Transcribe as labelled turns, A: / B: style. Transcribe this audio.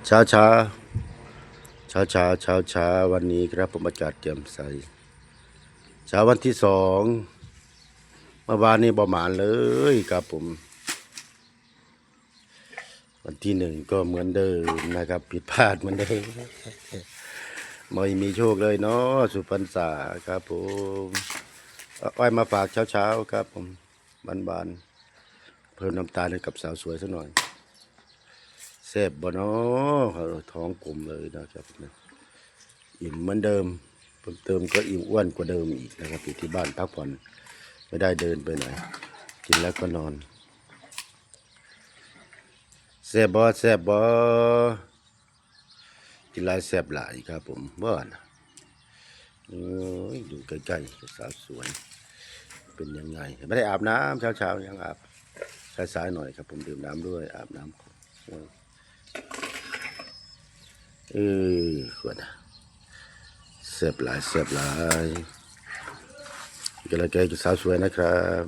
A: เช้าเช้าเช้าวันนี้ครับผมอากาศแจ่มใสเช้าวันที่2เมื่อวานนี้ประมาณเลยครับผมวันที่1ก็เหมือนเดิมนะครับผิดพลาดเหมือนเดิมไม่มีโชคเลยเนาะสุพรรษาครับผมเอาอ้อยมาฝากเช้าครับผมบานๆเพิ่มน้ำตาลให้กับสาวสวยสักหน่อยแซ่บบ่เนาะท้องกลมเลยนะครับอิ่มเหมือนเดิมเพิ่มเติมก็อิ่มอ้วนกว่าเดิมอีกนะครับอยู่ที่บ้านพักผ่อนไม่ได้เดินไปไหนกินแล้วก็นอนแซ่บบ่แซ่บบ่กินหลายแซ่บหลายครับผมบ้านดูใกล้ๆสาวสวยเป็นยังไงไม่ได้อาบน้ำเช้ายังอาบสายๆหน่อยครับผมดื่มน้ำด้วยอาบน้ำควรแซ่บหลายก็แล้วแกจะสาวสวยนะครับ